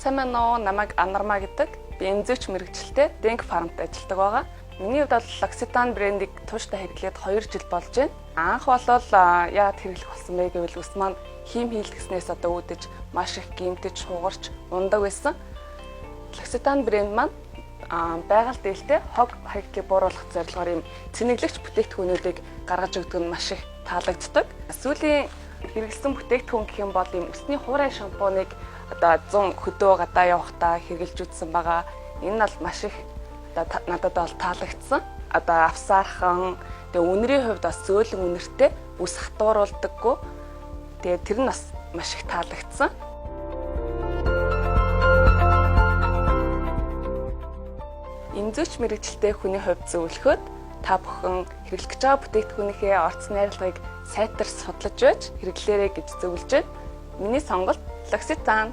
Сайн байна уу? Намайг Анарма гэдэг. Би эмзэгч мэрэгчлээ Denk Farm-д ажилладаг байгаа. Миний хувьд бол L'Occitane брендийг тууштай хэрэглээд 2 жил болж байна. Анх болол яагаад хэрэглэх болсон бэ гэвэл ус маань хийм хийлгэснээс одоо үүдэж маш их гэмтэж, хугарч, ундаг байсан. L'Occitane брэнд маань байгаль дээлтэй хог хаягдлыг бууруулах зорилгоор юм цэнэглэгч бүтээгдэхүүнүүдийг гаргаж өгдөг нь маш их таалагддаг. Сүүлийн хэрэглэсэн бүтээгдэхүүн гэх юм бол юм усны хуурай шампуныг одоо 100 хөдөө гадаа явахдаа хэрэгжилж үзсэн байгаа. Энэ бол маш их надад бол таалагдсан. Одоо авсаархан, тэгээ үнэрийн хувьд бас зөөлөн үнэртэй, ус хатууруулдаггүй. Тэгээ тэр нь бас маш их таалагдсан. Эмзэгч мэрэгчлээ хүний хувьд зөвлөхөд та бүхэн хэрэглэж байгаа бүтээгдэхүүнийхээ орц найрлагыг сайтар судлаж байж хэрэглээрэй гэж зөвлөж байна. Миний сонголт L'Occitane.